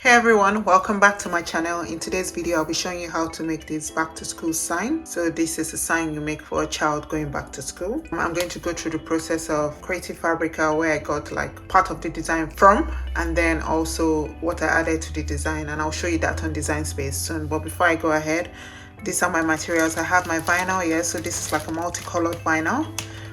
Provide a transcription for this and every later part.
Hey everyone, welcome back to my channel. In today's video I'll be showing you how to make this back to school sign. So this is a sign you make for a child going back to school. I'm going to go through the process of Creative Fabrica, where I got like part of the design from, and then also what I added to the design, and I'll show you that on Design Space soon. But before I go ahead, these are my materials. I have my vinyl here, so this is like a multicolored vinyl.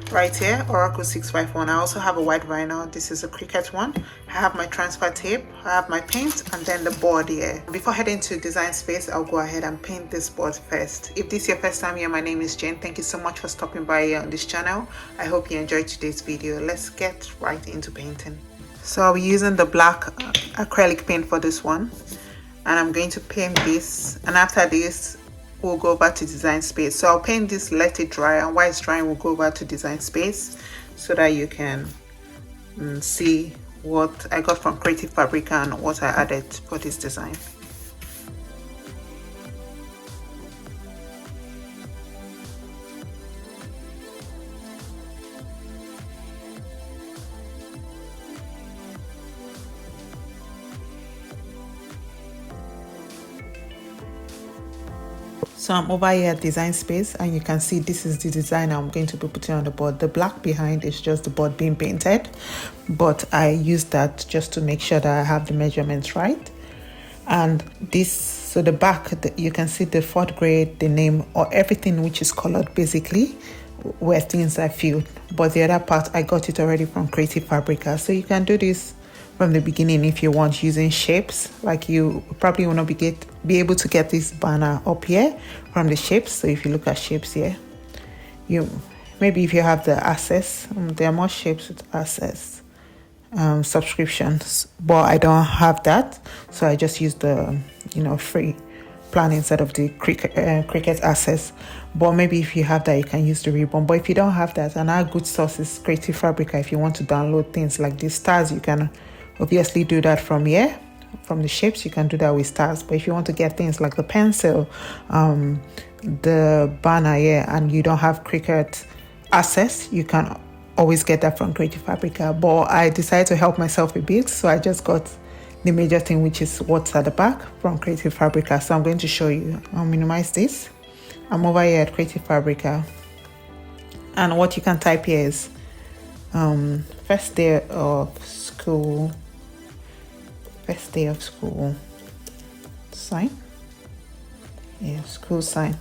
Right here, Oracle 651. I also have a white vinyl. This is a Cricut one. I have my transfer tape, I have my paint, and then the board here. Before heading to Design Space, I'll go ahead and paint this board first. If this is your first time here, my name is Jane. Thank you so much for stopping by here on this channel. I hope you enjoyed today's video. Let's get right into painting. So I'll be using the black acrylic paint for this one, and I'm going to paint this, and after this we'll go over to Design Space. So I'll paint this, let it dry, and while it's drying we'll go over to Design Space so that you can see what I got from Creative Fabrica and what I added for this design. So I'm over here at Design Space, and you can see this is the design I'm going to be putting on the board. The black behind is just the board being painted, but I used that just to make sure that I have the measurements right. And this, so the back, you can see the 4th grade, the name, or everything which is colored basically, where things are filled. But the other part, I got it already from Creative Fabrica. So you can do this from the beginning if you want, using shapes. Like you probably want to be able to get this banner up here from the shapes. So if you look at shapes here, maybe if you have the access, there are more shapes with access subscriptions, but I don't have that, so I just use the free plan instead of the Cricut access. But maybe if you have that, you can use the ribbon. But if you don't have that, another good source is Creative Fabrica. If you want to download things like these stars, you can obviously do that from here. From the shapes, you can do that with stars. But if you want to get things like the pencil, the banner here, and you don't have Cricut access, you can always get that from Creative Fabrica. But I decided to help myself a bit, so I just got the major thing, which is what's at the back, from Creative Fabrica. So I'm going to show you. I'll minimize this. I'm over here at Creative Fabrica, and what you can type here is first day of school sign. Yeah, school sign.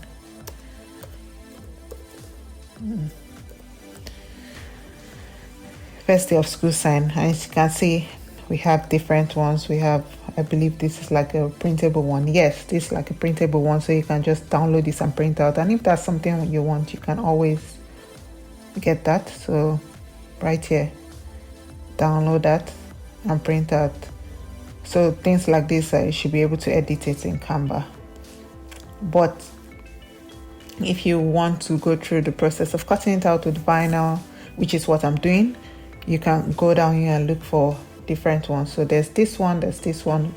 First day of school sign. As you can see, we have different ones. We have, I believe this is like a printable one. Yes, this is like a printable one, so you can just download this and print out. And if that's something you want, you can always get that. So right here, download that and print out. So things like this, you should be able to edit it in Canva. But if you want to go through the process of cutting it out with vinyl, which is what I'm doing, you can go down here and look for different ones. So there's this one,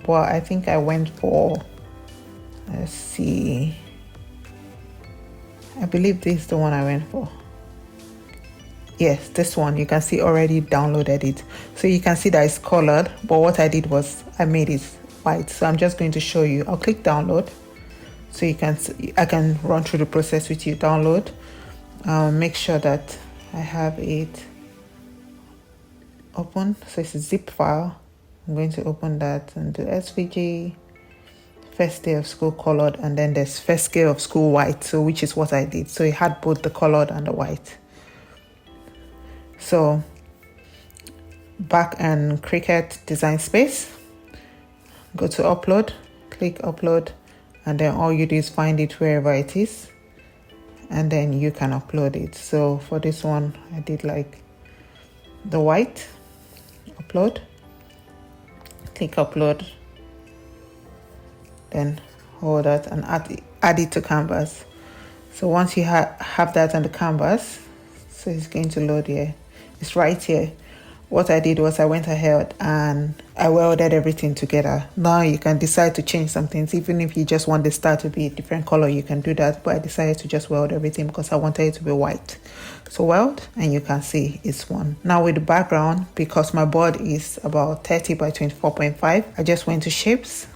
but I think I went for, let's see, I believe this is the one I went for. Yes, this one. You can see already downloaded it, so you can see that it's colored, but what I did was I made it white. So I'm just going to show you. I'll click download, so you can see, I can run through the process with you. Download, make sure that I have it open, so it's a zip file. I'm going to open that and do SVG, first day of school colored, and then there's first day of school white, so which is what I did. So it had both the colored and the white. So back and Cricut Design Space, go to upload, click upload, and then all you do is find it wherever it is, and then you can upload it. So for this one, I did like the white. Upload, click upload, then hold that and add it to canvas. So once you have that on the canvas, so it's going to load here. It's right here. what I did was I went ahead and I welded everything together. Now you can decide to change some things. Even if you just want the star to be a different color, you can do that. But I decided to just weld everything because I wanted it to be white. So weld, and you can see it's one. Now with the background, because my board is about 30 by 24.5, I just went to shapes,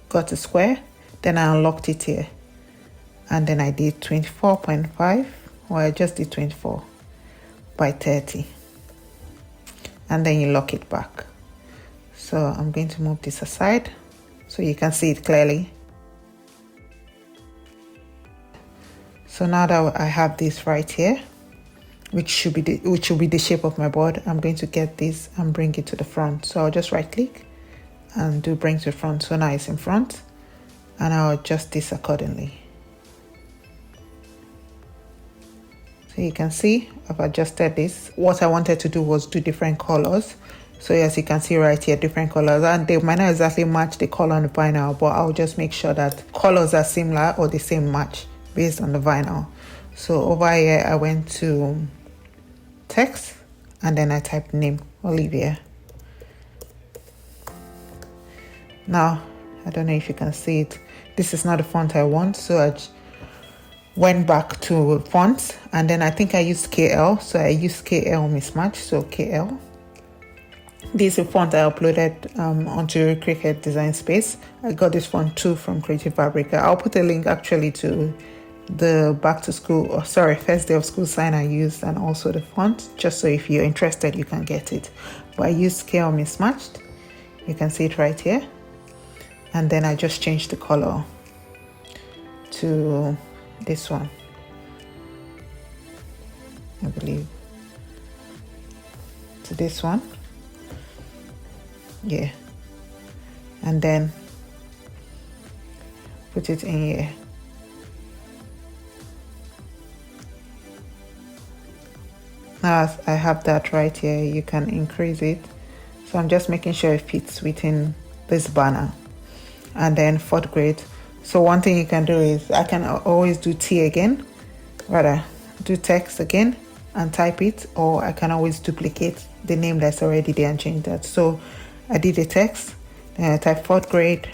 got a square, then I unlocked it here. And then I did 24.5, or I just did 24 by 30. And then you lock it back. So I'm going to move this aside so you can see it clearly. So now that I have this right here, which should be the shape of my board, I'm going to get this and bring it to the front. So I'll just right click and do bring to the front. So now it's in front, and I'll adjust this accordingly. So you can see I've adjusted this. What I wanted to do was do different colors. So as you can see right here, different colors, and they might not exactly match the color on the vinyl, but I'll just make sure that colors are similar or the same match based on the vinyl. So over here, I went to text and then I typed name, Olivia. Now, I don't know if you can see it. This is not the font I want, so I went back to fonts, and then I think I used KL, so I used KL mismatch, so KL. This is a font I uploaded onto Cricut Design Space. I got this font too from Creative Fabrica. I'll put a link actually to the back to school, or sorry, first day of school sign I used, and also the font, just so if you're interested you can get it. But I used KL mismatched. You can see it right here. And then I just changed the color to this one, I believe, to this one, yeah, and then put it in here. Now I have that right here, you can increase it, so I'm just making sure it fits within this banner. And then 4th grade. So one thing you can do is I can always do T again, rather do text again and type it, or I can always duplicate the name that's already there and change that. So I did the text, then I type 4th grade,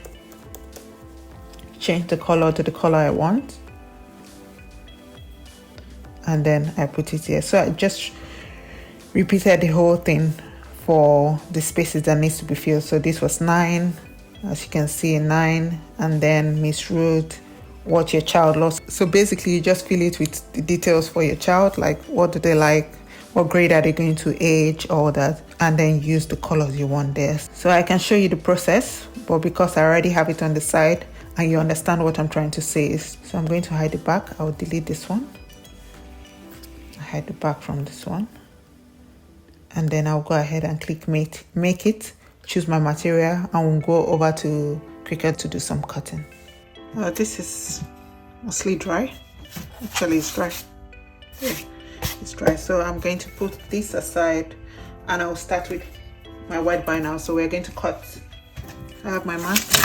change the color to the color I want, and then I put it here. So I just repeated the whole thing for the spaces that needs to be filled. So this was 9. As you can see, 9, and then Miss Ruth, what your child lost. So basically you just fill it with the details for your child, like what do they like, what grade are they going to, age, all that, and then use the colors you want there. So I can show you the process, but because I already have it on the side and you understand what I'm trying to say, so I'm going to hide the back. I'll delete this one, hide the back from this one, and then I'll go ahead and click make it, choose my material, and we'll go over to Cricut to do some cutting. This is mostly dry. Actually, it's dry. Yeah, it's dry. So I'm going to put this aside, and I'll start with my white vinyl. So we're going to cut. I have my mat.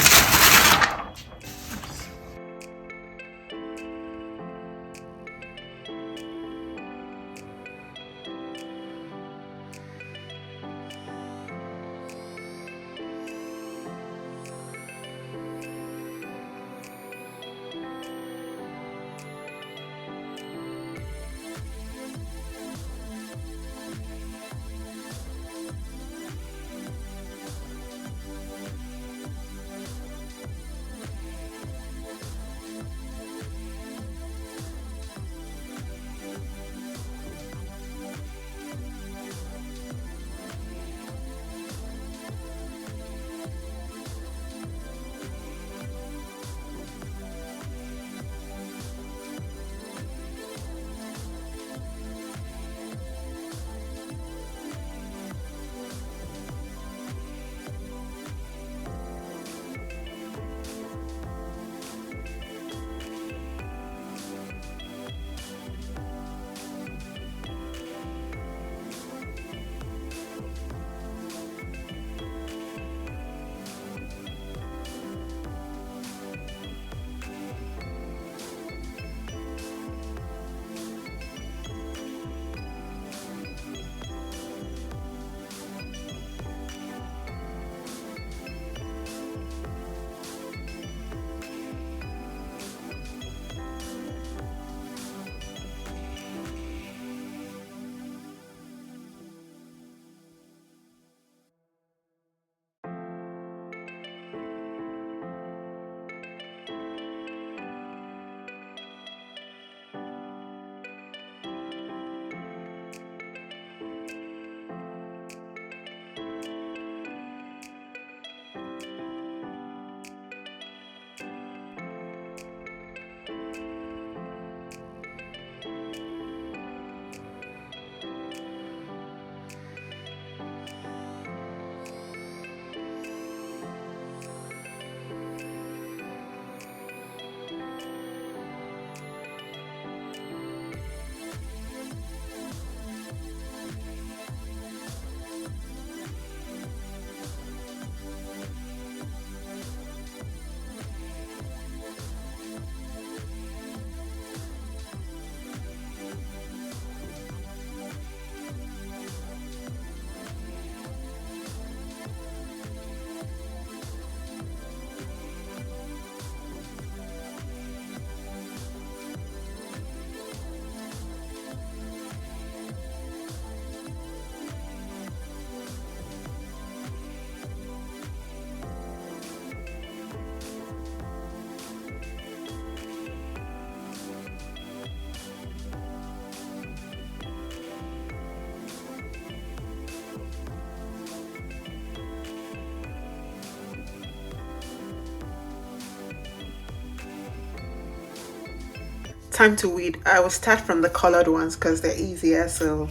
time to weed, I will start from the colored ones because they're easier. So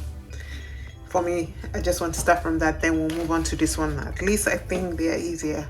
for me, I just want to start from that, then we'll move on to this one. At least I think they are easier.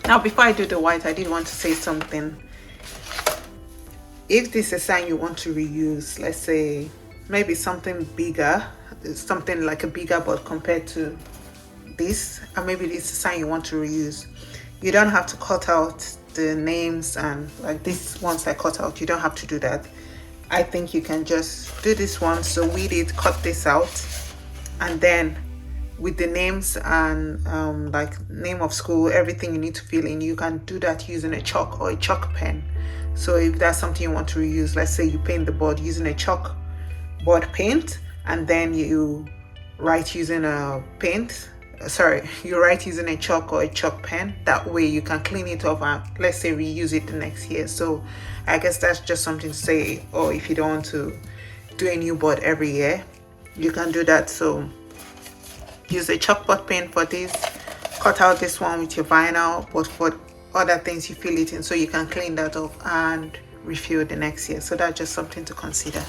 Now, before I do the white, I did want to say something. If this is a sign you want to reuse, let's say maybe something bigger, something like a bigger board compared to this, and maybe this is a sign you want to reuse, you don't have to cut out the names, and like these ones I cut out, you don't have to do that. I think you can just do this one. So weed it, cut this out, and then with the names and like name of school, everything you need to fill in, you can do that using a chalk or a chalk pen. So if that's something you want to reuse, let's say you paint the board using a chalk board paint, and then you write using a paint, you write using a chalk or a chalk pen. That way you can clean it off and let's say reuse it the next year. So I guess that's just something to say. Or if you don't want to do a new board every year, you can do that. So use a chalkboard pen for this, cut out this one with your vinyl, but for other things you fill it in so you can clean that off and refill the next year. So that's just something to consider.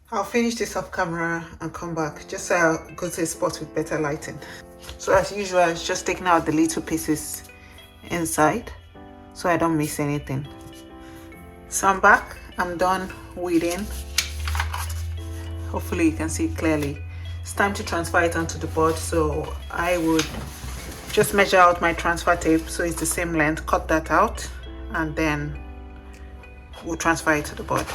I'll finish this off camera and come back, just so I'll go to a spot with better lighting. So as usual, it's just taking out the little pieces inside so I don't miss anything. So I'm back, I'm done weeding. Hopefully you can see it clearly. It's time to transfer it onto the board. So I would just measure out my transfer tape so it's the same length, cut that out, and then we'll transfer it to the board.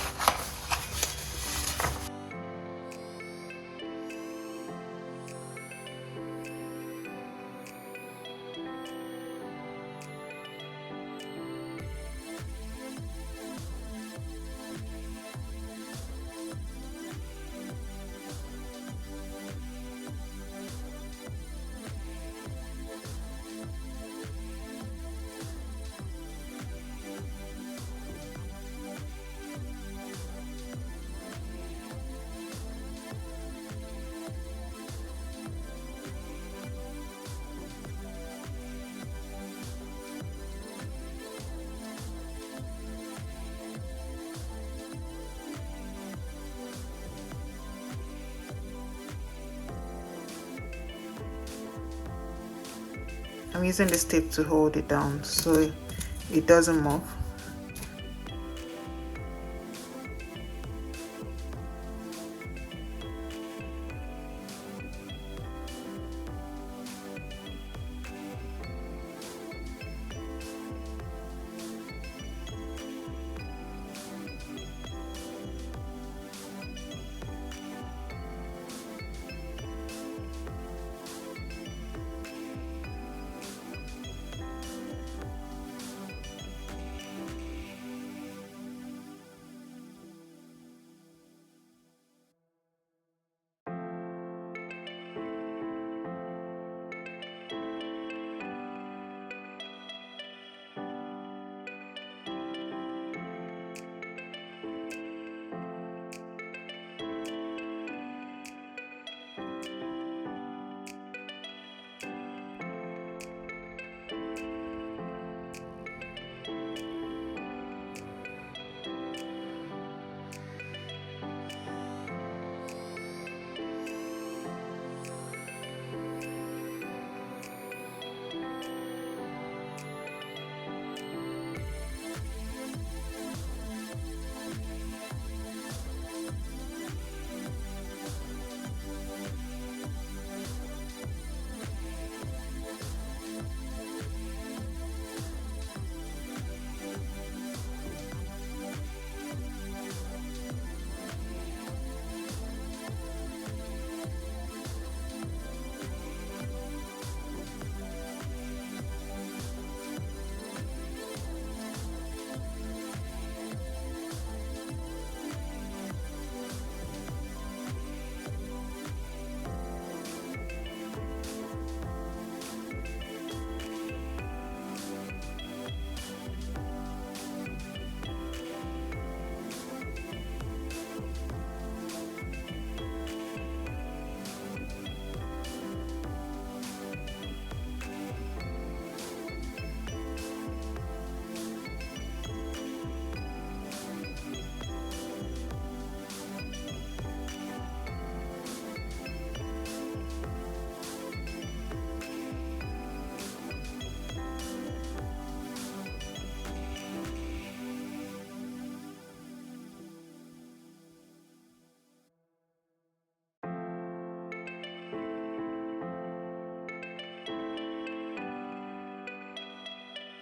I'm using this tape to hold it down so it doesn't move.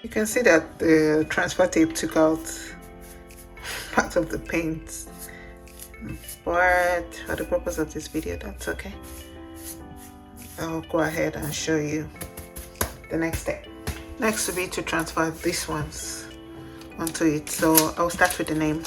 You can see that the transfer tape took out part of the paint, but for the purpose of this video, that's okay. I'll go ahead and show you the next step. Next will be to transfer these ones onto it. So I'll start with the name.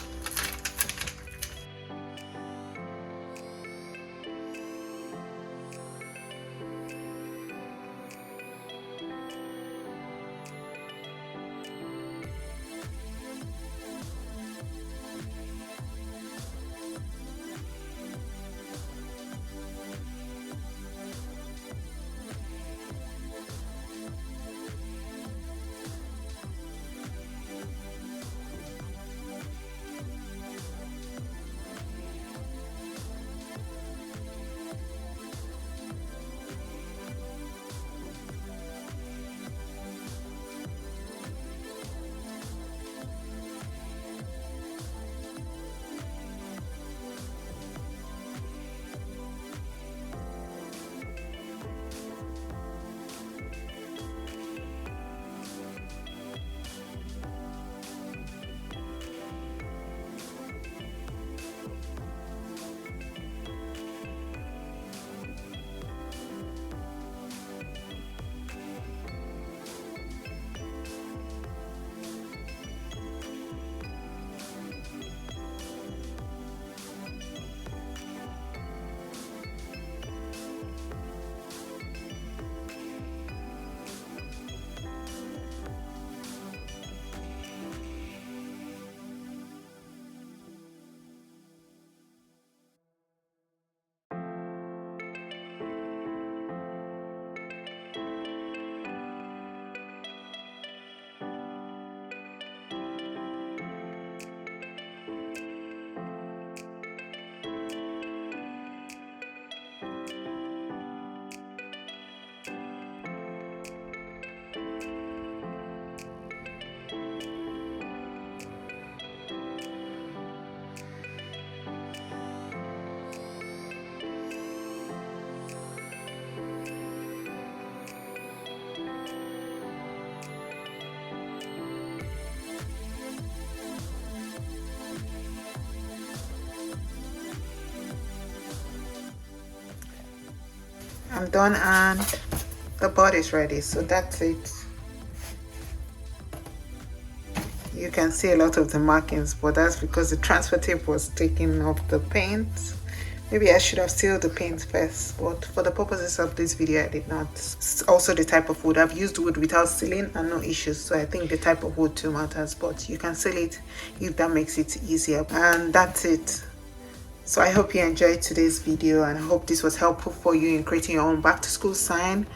I'm done and the board is ready. So that's it. You can see a lot of the markings, but that's because the transfer tape was taking off the paint. Maybe I should have sealed the paint first, but for the purposes of this video I did not. It's also the type of wood. I've used wood without sealing and no issues, so I think the type of wood too matters, but you can seal it if that makes it easier. And that's it. So I hope you enjoyed today's video, and I hope this was helpful for you in creating your own back to school sign.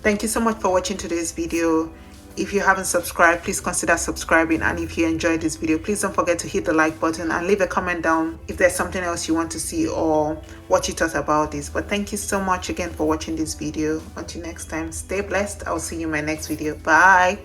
Thank you so much for watching today's video. If you haven't subscribed, please consider subscribing, and if you enjoyed this video, please don't forget to hit the like button and leave a comment down if there's something else you want to see or what you thought about this. But thank you so much again for watching this video. Until next time, stay blessed. I'll see you in my next video. Bye.